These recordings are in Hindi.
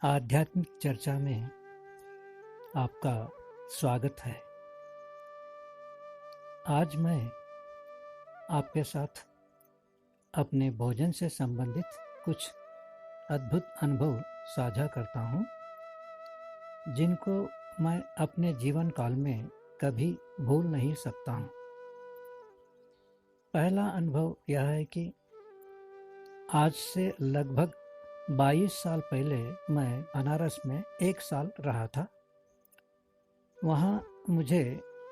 आध्यात्मिक चर्चा में आपका स्वागत है। आज मैं आपके साथ अपने भोजन से संबंधित कुछ अद्भुत अनुभव साझा करता हूँ, जिनको मैं अपने जीवन काल में कभी भूल नहीं सकता हूँ। पहला अनुभव यह है कि आज से लगभग 22 साल पहले मैं बनारस में 1 साल रहा था। वहाँ मुझे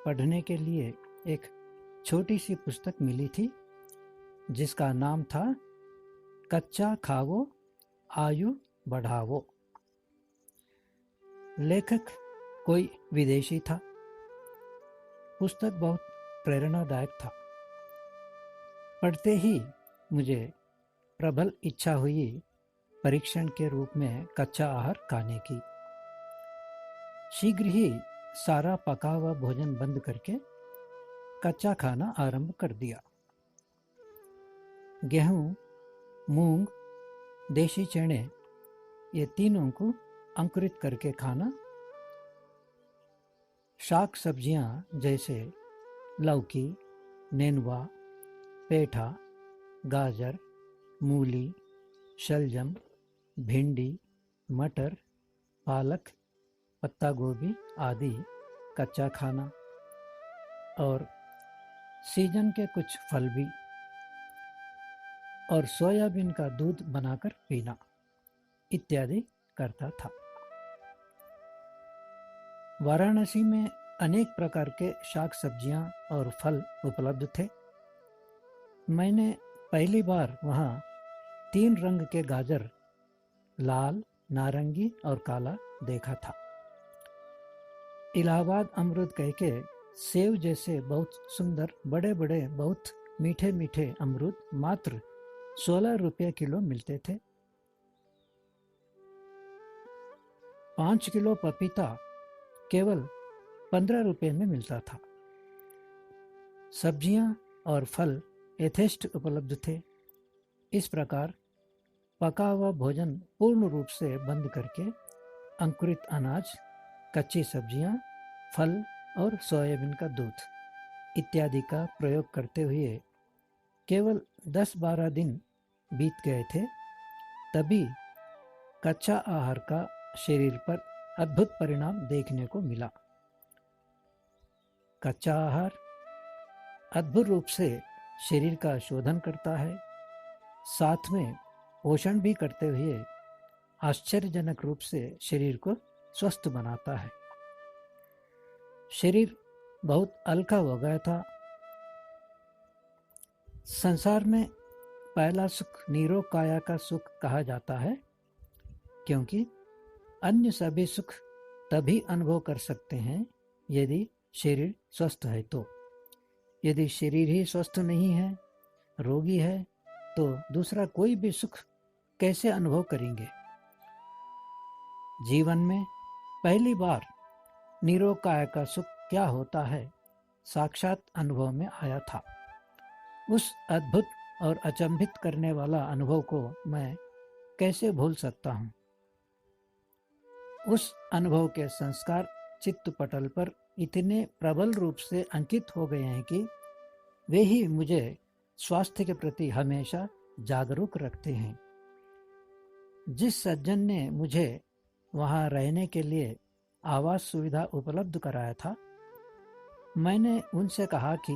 पढ़ने के लिए एक छोटी सी पुस्तक मिली थी, जिसका नाम था कच्चा खाओ आयु बढ़ाओ। लेखक कोई विदेशी था। पुस्तक बहुत प्रेरणादायक था। पढ़ते ही मुझे प्रबल इच्छा हुई परीक्षण के रूप में कच्चा आहार खाने की। शीघ्र ही सारा पका हुआ भोजन बंद करके कच्चा खाना आरंभ कर दिया। गेहूं, मूंग, देशी चने, ये तीनों को अंकुरित करके खाना। शाक सब्जियां जैसे लौकी, नेनुआ, पेठा, गाजर, मूली, शलजम, भिंडी, मटर, पालक, पत्ता गोभी आदि कच्चा खाना, और सीजन के कुछ फल भी, और सोयाबीन का दूध बनाकर पीना इत्यादि करता था। वाराणसी में अनेक प्रकार के शाक सब्जियां और फल उपलब्ध थे। मैंने पहली बार वहाँ 3 रंग के गाजर, लाल, नारंगी और काला देखा था। इलाहाबाद अमरूद कह के सेव जैसे बहुत सुंदर बड़े बड़े बहुत मीठे मीठे अमरूद मात्र 16 रुपये किलो मिलते थे। 5 किलो पपीता केवल 15 रुपये में मिलता था। सब्जियां और फल यथेष्ट उपलब्ध थे। इस प्रकार पका हुआ भोजन पूर्ण रूप से बंद करके अंकुरित अनाज, कच्ची सब्जियां, फल और सोयाबीन का दूध इत्यादि का प्रयोग करते हुए केवल 10-12 दिन बीत गए थे। तभी कच्चा आहार का शरीर पर अद्भुत परिणाम देखने को मिला। कच्चा आहार अद्भुत रूप से शरीर का शोधन करता है, साथ में पोषण भी करते हुए आश्चर्यजनक रूप से शरीर को स्वस्थ बनाता है। शरीर बहुत हल्का हो गया था। संसार में पहला सुख निरोग काया का सुख कहा जाता है, क्योंकि अन्य सभी सुख तभी अनुभव कर सकते हैं यदि शरीर स्वस्थ है तो। यदि शरीर ही स्वस्थ नहीं है, रोगी है, तो दूसरा कोई भी सुख कैसे अनुभव करेंगे। जीवन में पहली बार निरोग काया का सुख क्या होता है साक्षात अनुभव में आया था। उस अद्भुत और अचंभित करने वाला अनुभव को मैं कैसे भूल सकता हूँ। उस अनुभव के संस्कार चित्त पटल पर इतने प्रबल रूप से अंकित हो गए हैं कि वे ही मुझे स्वास्थ्य के प्रति हमेशा जागरूक रखते हैं। जिस सज्जन ने मुझे वहाँ रहने के लिए आवास सुविधा उपलब्ध कराया था, मैंने उनसे कहा कि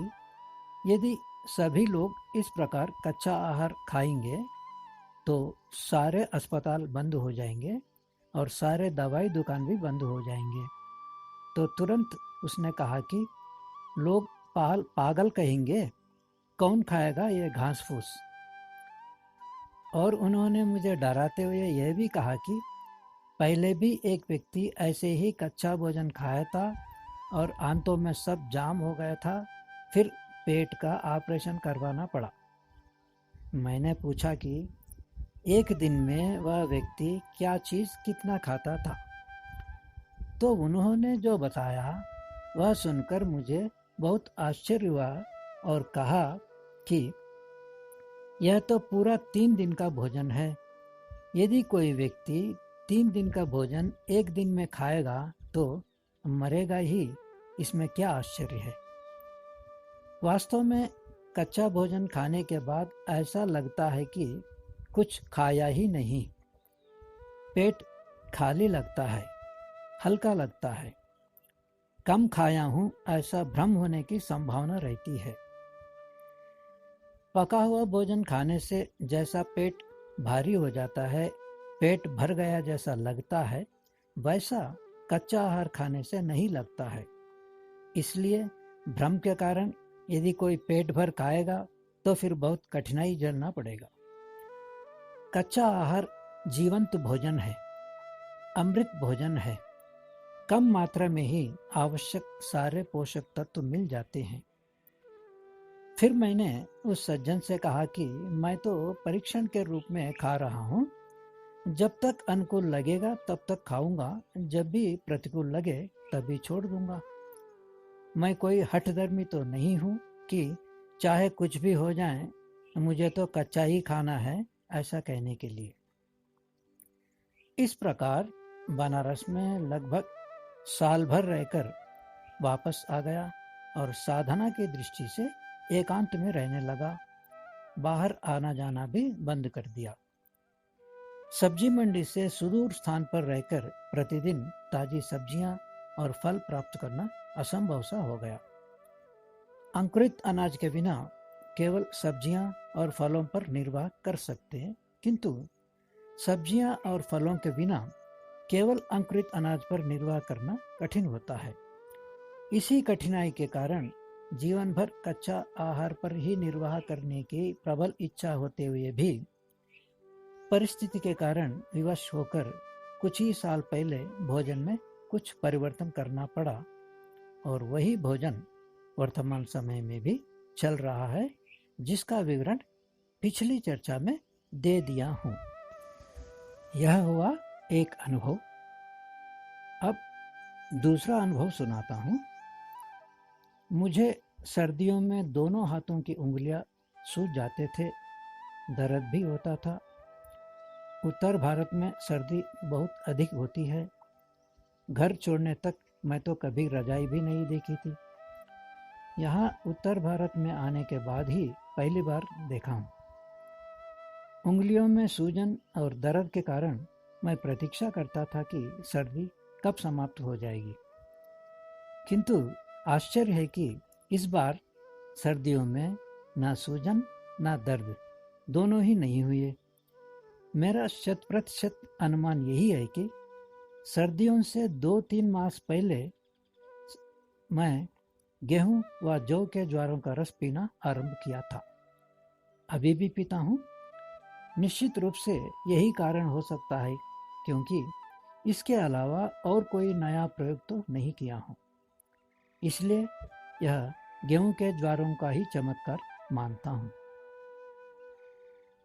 यदि सभी लोग इस प्रकार कच्चा आहार खाएंगे तो सारे अस्पताल बंद हो जाएंगे और सारे दवाई दुकान भी बंद हो जाएंगे। तो तुरंत उसने कहा कि लोग पागल कहेंगे, कौन खाएगा ये घास फूस। और उन्होंने मुझे डराते हुए यह भी कहा कि पहले भी एक व्यक्ति ऐसे ही कच्चा भोजन खाया था और आंतों में सब जाम हो गया था, फिर पेट का ऑपरेशन करवाना पड़ा। मैंने पूछा कि एक दिन में वह व्यक्ति क्या चीज़ कितना खाता था, तो उन्होंने जो बताया वह सुनकर मुझे बहुत आश्चर्य हुआ और कहा कि यह तो पूरा 3 दिन का भोजन है। यदि कोई व्यक्ति 3 दिन का भोजन एक दिन में खाएगा तो मरेगा ही, इसमें क्या आश्चर्य है। वास्तव में कच्चा भोजन खाने के बाद ऐसा लगता है कि कुछ खाया ही नहीं। पेट खाली लगता है, हल्का लगता है। कम खाया हूँ ऐसा भ्रम होने की संभावना रहती है। पका हुआ भोजन खाने से जैसा पेट भारी हो जाता है, पेट भर गया जैसा लगता है, वैसा कच्चा आहार खाने से नहीं लगता है। इसलिए भ्रम के कारण यदि कोई पेट भर खाएगा तो फिर बहुत कठिनाई झेलना पड़ेगा। कच्चा आहार जीवंत भोजन है, अमृत भोजन है। कम मात्रा में ही आवश्यक सारे पोषक तत्व मिल जाते हैं। फिर मैंने उस सज्जन से कहा कि मैं तो परीक्षण के रूप में खा रहा हूँ, जब तक अनुकूल लगेगा तब तक खाऊंगा, जब भी प्रतिकूल लगे तभी छोड़ दूंगा। मैं कोई हठधर्मी तो नहीं हूँ कि चाहे कुछ भी हो जाए मुझे तो कच्चा ही खाना है, ऐसा कहने के लिए। इस प्रकार बनारस में लगभग साल भर रहकर वापस आ गया और साधना की दृष्टि से एकांत में रहने लगा। बाहर आना जाना भी बंद कर दिया। सब्जी मंडी से सुदूर स्थान पर रहकर प्रतिदिन ताजी सब्जियां और फल प्राप्त करना असंभव सा हो गया। अंकुरित अनाज के बिना केवल सब्जियां और फलों पर निर्वाह कर सकते हैं, किंतु सब्जियां और फलों के बिना केवल अंकुरित अनाज पर निर्वाह करना कठिन होता है। इसी कठिनाई के कारण जीवन भर कच्चा आहार पर ही निर्वाह करने की प्रबल इच्छा होते हुए भी परिस्थिति के कारण विवश होकर कुछ ही साल पहले भोजन में कुछ परिवर्तन करना पड़ा और वही भोजन वर्तमान समय में भी चल रहा है, जिसका विवरण पिछली चर्चा में दे दिया हूँ। यह हुआ एक अनुभव। अब दूसरा अनुभव सुनाता हूँ। मुझे सर्दियों में दोनों हाथों की उंगलियां सूज जाते थे, दर्द भी होता था। उत्तर भारत में सर्दी बहुत अधिक होती है। घर छोड़ने तक मैं तो कभी रजाई भी नहीं देखी थी। यहाँ उत्तर भारत में आने के बाद ही पहली बार देखा हूँ। उंगलियों में सूजन और दर्द के कारण मैं प्रतीक्षा करता था कि सर्दी कब समाप्त हो जाएगी, किंतु आश्चर्य है कि इस बार सर्दियों में ना सूजन ना दर्द दोनों ही नहीं हुए। मेरा 100% अनुमान यही है कि सर्दियों से 2-3 मास पहले मैं गेहूं व जौ के ज्वारों का रस पीना आरंभ किया था। अभी भी पीता हूँ। निश्चित रूप से यही कारण हो सकता है, क्योंकि इसके अलावा और कोई नया प्रयोग तो नहीं किया हूँ। इसलिए यह गेहूं के ज्वारों का ही चमत्कार मानता हूँ।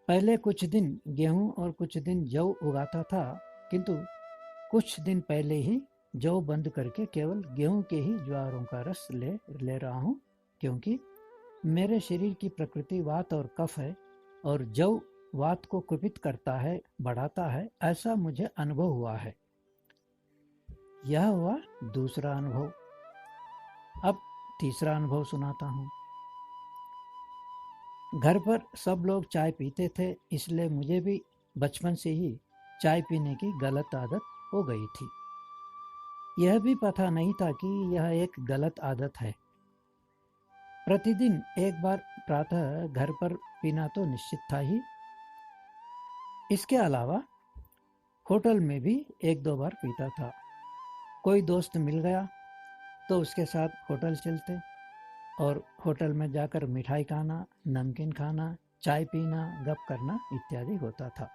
पहले कुछ दिन गेहूं और कुछ दिन जौ उगाता था, किंतु कुछ दिन पहले ही जौ बंद करके केवल गेहूं के ही ज्वारों का रस ले रहा हूँ, क्योंकि मेरे शरीर की प्रकृति वात और कफ है और जौ वात को कुपित करता है, बढ़ाता है, ऐसा मुझे अनुभव हुआ है। यह हुआ दूसरा अनुभव। अब तीसरा अनुभव सुनाता हूँ। घर पर सब लोग चाय पीते थे, इसलिए मुझे भी बचपन से ही चाय पीने की गलत आदत हो गई थी। यह भी पता नहीं था कि यह एक गलत आदत है। प्रतिदिन एक बार प्रातः घर पर पीना तो निश्चित था ही। इसके अलावा होटल में भी 1-2 बार पीता था। कोई दोस्त मिल गया तो उसके साथ होटल चलते और होटल में जाकर मिठाई खाना, नमकीन खाना, चाय पीना, गप करना इत्यादि होता था।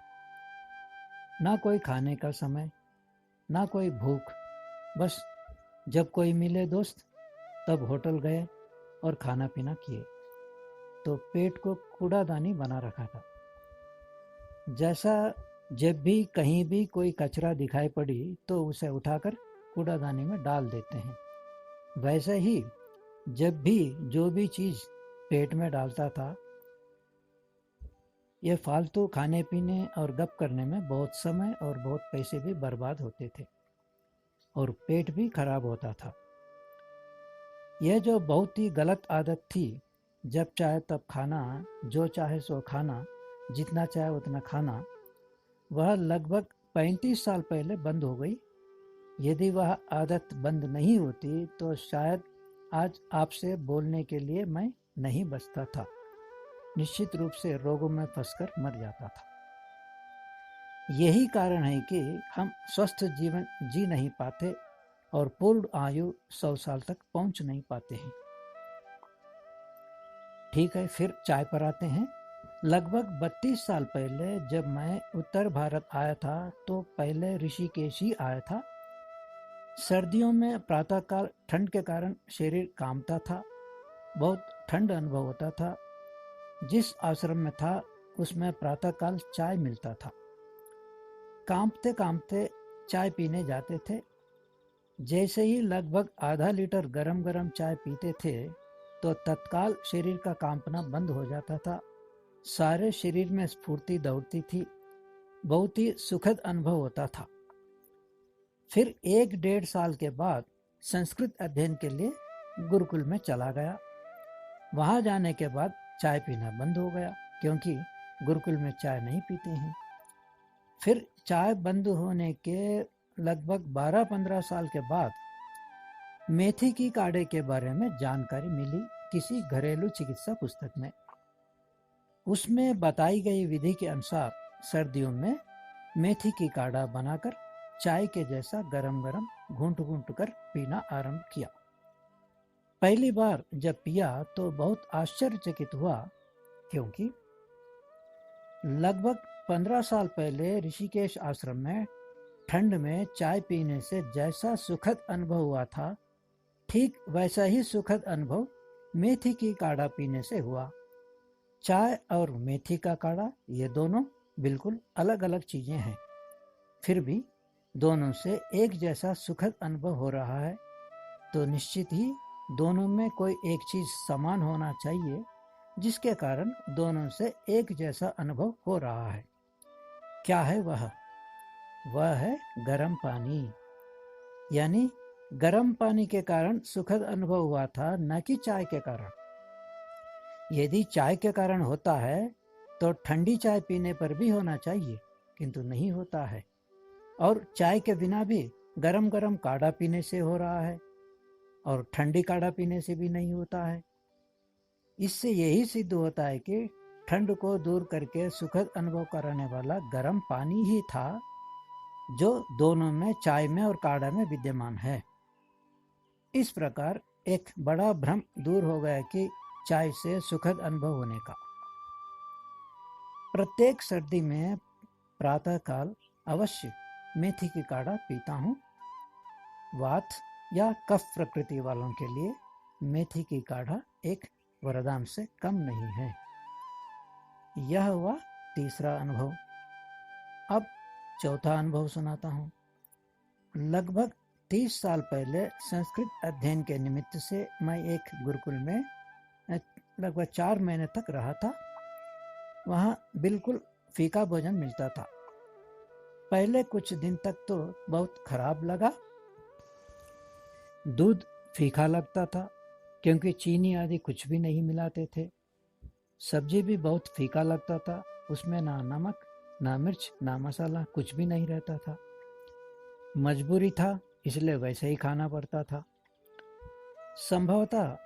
ना कोई खाने का समय, ना कोई भूख, बस जब कोई मिले दोस्त तब होटल गए और खाना पीना किए। तो पेट को कूड़ादानी बना रखा था। जैसा जब भी कहीं भी कोई कचरा दिखाई पड़ी तो उसे उठाकर कूड़ादानी में डाल देते हैं, वैसे ही जब भी जो भी चीज़ पेट में डालता था ये फालतू खाने पीने और गप करने में बहुत समय और बहुत पैसे भी बर्बाद होते थे और पेट भी खराब होता था। यह जो बहुत ही गलत आदत थी, जब चाहे तब खाना, जो चाहे सो खाना, जितना चाहे उतना खाना, वह लगभग 35 साल पहले बंद हो गई। यदि वह आदत बंद नहीं होती तो शायद आज आपसे बोलने के लिए मैं नहीं बचता था, निश्चित रूप से रोगों में फंसकर मर जाता था। यही कारण है कि हम स्वस्थ जीवन जी नहीं पाते और पूर्ण आयु 100 साल तक पहुंच नहीं पाते हैं। ठीक है, फिर चाय पर आते हैं। लगभग 32 साल पहले जब मैं उत्तर भारत आया था तो पहले ऋषिकेश ही आया था। सर्दियों में प्रातःकाल ठंड के कारण शरीर कांपता था, बहुत ठंड अनुभव होता था। जिस आश्रम में था उसमें प्रातःकाल चाय मिलता था। कांपते कांपते चाय पीने जाते थे। जैसे ही लगभग आधा लीटर गरम गरम चाय पीते थे तो तत्काल शरीर का कांपना बंद हो जाता था। सारे शरीर में स्फूर्ति दौड़ती थी। बहुत ही सुखद अनुभव होता था। फिर 1-1.5 साल के बाद संस्कृत अध्ययन के लिए गुरुकुल में चला गया। वहां जाने के बाद चाय पीना बंद हो गया, क्योंकि गुरुकुल में चाय नहीं पीते हैं। फिर चाय बंद होने के लगभग 12-15 साल के बाद मेथी की काढ़े के बारे में जानकारी मिली किसी घरेलू चिकित्सा पुस्तक में। उसमें बताई गई विधि के अनुसार सर्दियों में मेथी की काढ़ा बनाकर चाय के जैसा गरम गरम घूंट घूंट कर पीना आरंभ किया। पहली बार जब पिया तो बहुत आश्चर्यचकित हुआ, क्योंकि लगभग 15 साल पहले ऋषिकेश आश्रम में ठंड में चाय पीने से जैसा सुखद अनुभव हुआ था, ठीक वैसा ही सुखद अनुभव मेथी की काढ़ा पीने से हुआ। चाय और मेथी का काढ़ा, ये दोनों बिल्कुल अलग अलग चीजें हैं, फिर भी दोनों से एक जैसा सुखद अनुभव हो रहा है, तो निश्चित ही दोनों में कोई एक चीज समान होना चाहिए, जिसके कारण दोनों से एक जैसा अनुभव हो रहा है। क्या है वह? वह है गर्म पानी। यानी गर्म पानी के कारण सुखद अनुभव हुआ था, न कि चाय के कारण। यदि चाय के कारण होता है तो ठंडी चाय पीने पर भी होना चाहिए, किंतु नहीं होता है। और चाय के बिना भी गरम गरम काढ़ा पीने से हो रहा है, और ठंडी काढ़ा पीने से भी नहीं होता है। इससे यही सिद्ध होता है कि ठंड को दूर करके सुखद अनुभव कराने वाला गर्म पानी ही था, जो दोनों में, चाय में और काढ़ा में विद्यमान है। इस प्रकार एक बड़ा भ्रम दूर हो गया कि चाय से सुखद अनुभव होने का। प्रत्येक सर्दी में प्रातःकाल अवश्य मेथी की काढ़ा पीता हूँ। वात या कफ प्रकृति वालों के लिए मेथी की काढ़ा एक वरदान से कम नहीं है। यह हुआ तीसरा अनुभव। अब चौथा अनुभव सुनाता हूँ। लगभग 30 साल पहले संस्कृत अध्ययन के निमित्त से मैं एक गुरुकुल में लगभग 4 महीने तक रहा था। वहाँ बिल्कुल फीका भोजन मिलता था। पहले कुछ दिन तक तो बहुत खराब लगा। दूध फीका लगता था, क्योंकि चीनी आदि कुछ भी नहीं मिलाते थे। सब्जी भी बहुत फीका लगता था, उसमें ना नमक, ना मिर्च, ना मसाला, कुछ भी नहीं रहता था। मजबूरी था, इसलिए वैसे ही खाना पड़ता था। संभवतः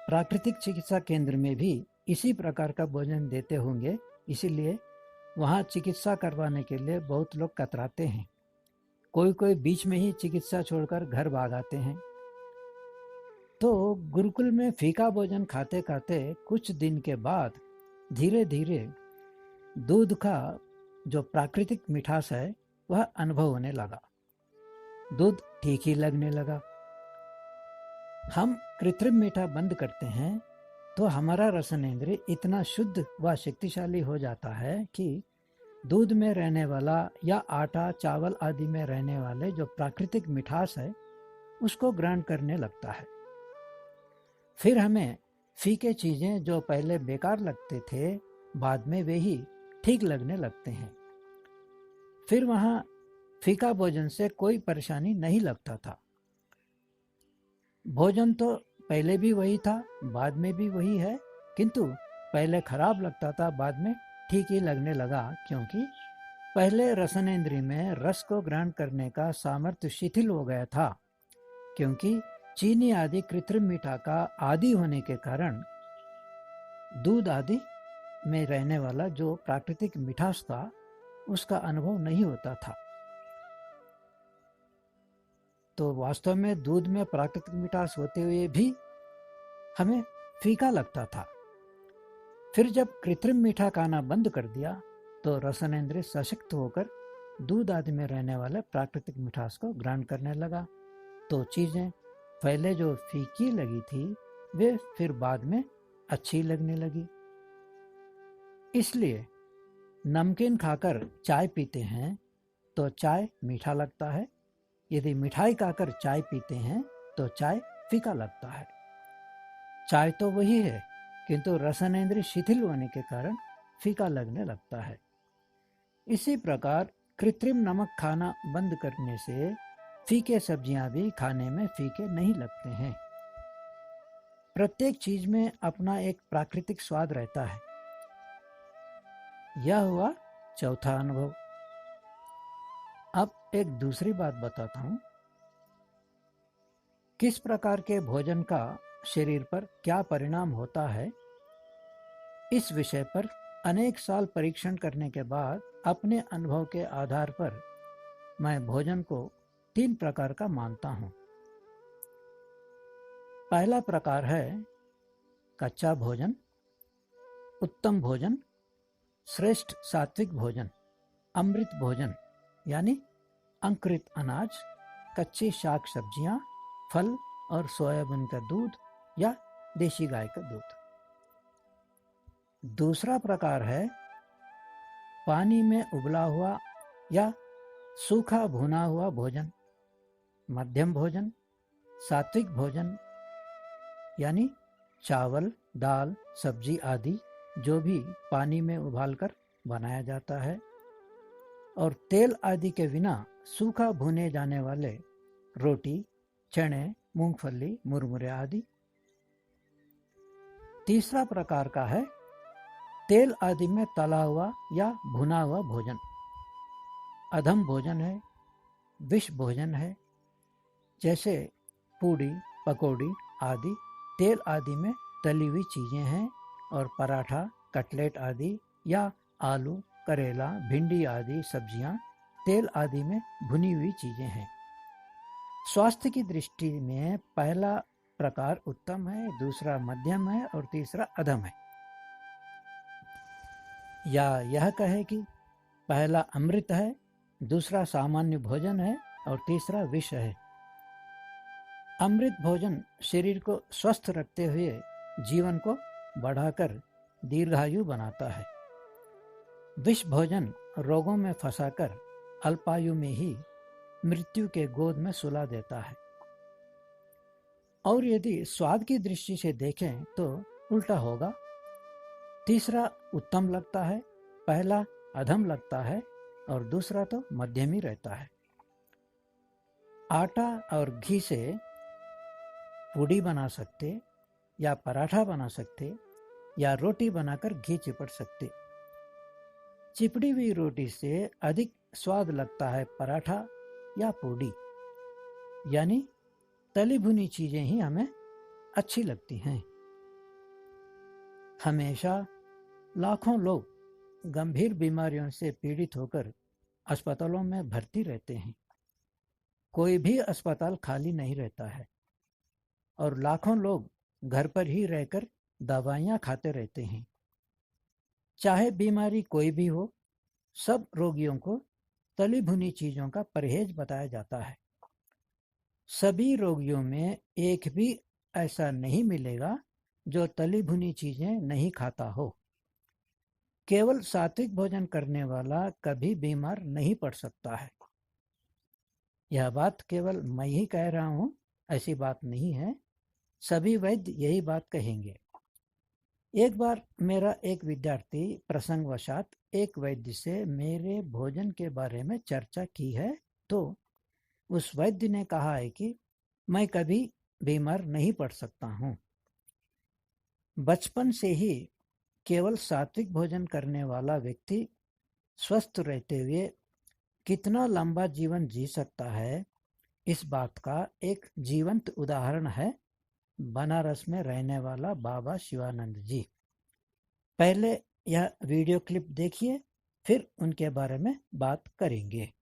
प्राकृतिक चिकित्सा केंद्र में भी इसी प्रकार का भोजन देते होंगे, इसीलिए वहाँ चिकित्सा करवाने के लिए बहुत लोग कतराते हैं। कोई कोई बीच में ही चिकित्सा छोड़कर घर भाग आते हैं। तो गुरुकुल में फीका भोजन खाते खाते कुछ दिन के बाद धीरे धीरे दूध का जो प्राकृतिक मिठास है वह अनुभव होने लगा। दूध ठीक ही लगने लगा। हम कृत्रिम मीठा बंद करते हैं तो हमारा रसनेंद्रिय इतना शुद्ध व शक्तिशाली हो जाता है कि दूध में रहने वाला या आटा, चावल आदि में रहने वाले जो प्राकृतिक मिठास है उसको ग्रहण करने लगता है। फिर हमें फीके चीजें जो पहले बेकार लगते थे, बाद में वे ही ठीक लगने लगते हैं। फिर वहाँ फीका भोजन से कोई परेशानी नहीं लगता था। भोजन तो पहले भी वही था, बाद में भी वही है, किंतु पहले खराब लगता था, बाद में ठीक ही लगने लगा, क्योंकि पहले रसनेंद्रिय में रस को ग्रहण करने का सामर्थ्य शिथिल हो गया था, क्योंकि चीनी आदि कृत्रिम मीठा का आदि होने के कारण दूध आदि में रहने वाला जो प्राकृतिक मिठास था उसका अनुभव नहीं होता था। तो वास्तव में दूध में प्राकृतिक मिठास होते हुए भी हमें फीका लगता था। फिर जब कृत्रिम मीठा खाना बंद कर दिया तो रसनेंद्रिय सशक्त होकर दूध आदि में रहने वाले प्राकृतिक मिठास को ग्रहण करने लगा। तो चीजें पहले जो फीकी लगी थी वे फिर बाद में अच्छी लगने लगी। इसलिए नमकीन खाकर चाय पीते हैं तो चाय मीठा लगता है, यदि मिठाई खाकर चाय पीते हैं तो चाय फीका लगता है। चाय तो वही है, किंतु रसनेंद्रिय शिथिल होने के कारण फीका लगने लगता है। इसी प्रकार कृत्रिम नमक खाना बंद करने से फीके सब्जियां भी खाने में फीके नहीं लगते हैं। प्रत्येक चीज में अपना एक प्राकृतिक स्वाद रहता है। यह हुआ चौथा अनुभव। अब एक दूसरी बात बताता हूं। किस प्रकार के भोजन का शरीर पर क्या परिणाम होता है, इस विषय पर अनेक साल परीक्षण करने के बाद अपने अनुभव के आधार पर मैं भोजन को 3 प्रकार का मानता हूं। पहला प्रकार है कच्चा भोजन, उत्तम भोजन, श्रेष्ठ सात्विक भोजन, अमृत भोजन यानी अंकुरित अनाज, कच्ची शाक सब्जियां, फल और सोयाबीन का दूध या देशी गाय का दूध। दूसरा प्रकार है पानी में उबला हुआ या सूखा भुना हुआ भोजन, मध्यम भोजन, सात्विक भोजन यानी चावल, दाल, सब्जी आदि जो भी पानी में उबालकर बनाया जाता है, और तेल आदि के बिना सूखा भुने जाने वाले रोटी, चने, मूंगफली, मुरमुरे आदि। तीसरा प्रकार का है तेल आदि में तला हुआ या भुना हुआ भोजन। अधम भोजन है, विष भोजन है, जैसे पूड़ी, पकौड़ी आदि तेल आदि में तली हुई चीजें हैं, और पराठा, कटलेट आदि या आलू, करेला, भिंडी आदि सब्जियां तेल आदि में भुनी हुई चीजें हैं। स्वास्थ्य की दृष्टि में पहला प्रकार उत्तम है, दूसरा मध्यम है और तीसरा अधम है। या यह कहे कि पहला अमृत है, दूसरा सामान्य भोजन है और तीसरा विष है। अमृत भोजन शरीर को स्वस्थ रखते हुए जीवन को बढ़ाकर दीर्घायु बनाता है। विष भोजन रोगों में फंसाकर अल्पायु में ही मृत्यु के गोद में सुला देता है। और यदि स्वाद की दृष्टि से देखें तो उल्टा होगा। तीसरा उत्तम लगता है, पहला अधम लगता है और दूसरा तो मध्यम ही रहता है। आटा और घी से पूड़ी बना सकते या पराठा बना सकते या रोटी बनाकर घी चिपड़ सकते। चिपड़ी हुई रोटी से अधिक स्वाद लगता है पराठा या पूड़ी, यानी तली भुनी चीजें ही हमें अच्छी लगती हैं। हमेशा लाखों लोग गंभीर बीमारियों से पीड़ित होकर अस्पतालों में भर्ती रहते हैं। कोई भी अस्पताल खाली नहीं रहता है और लाखों लोग घर पर ही रहकर दवाइयां खाते रहते हैं। चाहे बीमारी कोई भी हो, सब रोगियों को तली भुनी चीजों का परहेज बताया जाता है। सभी रोगियों में एक भी ऐसा नहीं मिलेगा जो तली भुनी चीजें नहीं खाता हो। केवल सात्विक भोजन करने वाला कभी बीमार नहीं पड़ सकता है। यह बात केवल मैं ही कह रहा हूं, ऐसी बात नहीं है, सभी वैद्य यही बात कहेंगे। एक बार मेरा एक विद्यार्थी प्रसंगवशात एक वैद्य से मेरे भोजन के बारे में चर्चा की है, तो उस वैद्य ने कहा है कि मैं कभी बीमार नहीं पड़ सकता हूँ। बचपन से ही केवल सात्विक भोजन करने वाला व्यक्ति स्वस्थ रहते हुए कितना लंबा जीवन जी सकता है, इस बात का एक जीवंत उदाहरण है बनारस में रहने वाला बाबा शिवानंद जी। पहले यह वीडियो क्लिप देखिए, फिर उनके बारे में बात करेंगे।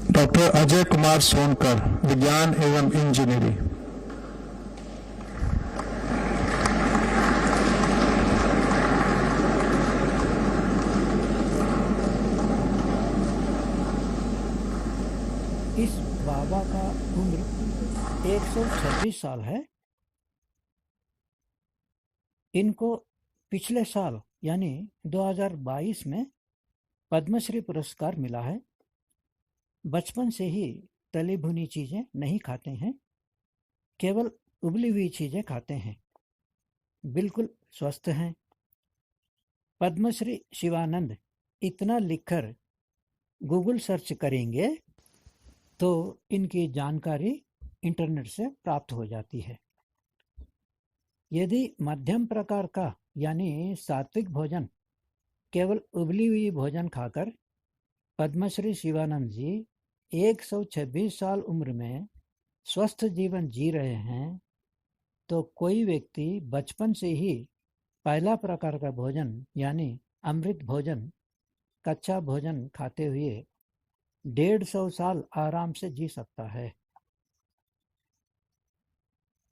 डॉक्टर अजय कुमार सोनकर, विज्ञान एवं इंजीनियरिंग। इस बाबा का उम्र 126 साल है। इनको पिछले साल यानी 2022 में पद्मश्री पुरस्कार मिला है। बचपन से ही तली भुनी चीजें नहीं खाते हैं, केवल उबली हुई चीजें खाते हैं, बिल्कुल स्वस्थ हैं। पद्मश्री शिवानंद इतना लिखकर गूगल सर्च करेंगे तो इनकी जानकारी इंटरनेट से प्राप्त हो जाती है। यदि मध्यम प्रकार का यानी सात्विक भोजन, केवल उबली हुई भोजन खाकर पद्मश्री शिवानंद जी 126 साल उम्र में स्वस्थ जीवन जी रहे हैं, तो कोई व्यक्ति बचपन से ही पहला प्रकार का भोजन यानी अमृत भोजन, कच्चा भोजन खाते हुए 150 साल आराम से जी सकता है।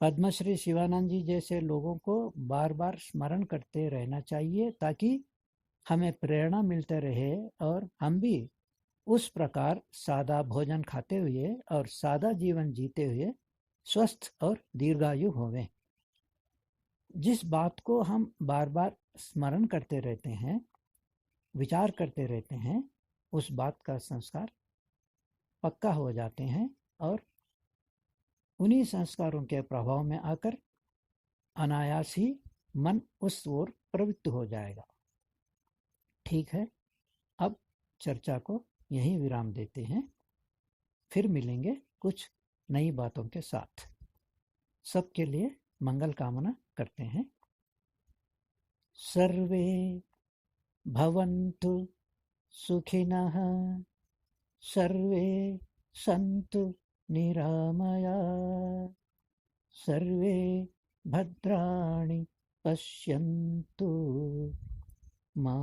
पद्मश्री शिवानंद जी जैसे लोगों को बार बार स्मरण करते रहना चाहिए ताकि हमें प्रेरणा मिलते रहे और हम भी उस प्रकार सादा भोजन खाते हुए और सादा जीवन जीते हुए स्वस्थ और दीर्घायु होवें। जिस बात को हम बार बार स्मरण करते रहते हैं, विचार करते रहते हैं, उस बात का संस्कार पक्का हो जाते हैं और उन्हीं संस्कारों के प्रभाव में आकर अनायास ही मन उस ओर प्रवृत्त हो जाएगा। ठीक है, अब चर्चा को यहीं विराम देते हैं, फिर मिलेंगे कुछ नई बातों के साथ। सबके लिए मंगल कामना करते हैं। सर्वे भवन्तु सुखिनः, सर्वे सन्तु निरामयाः, सर्वे भद्राणि पश्यन्तु, मा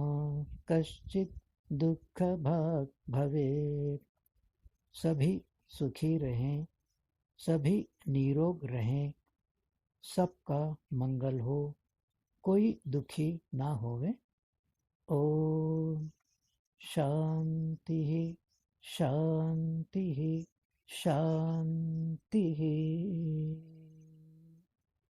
कश्चित् दुःखभाग् भवेत्। सभी सुखी रहें, सभी निरोग रहें, सबका मंगल हो, कोई दुखी ना होवे। ओम शांति शांति शांति।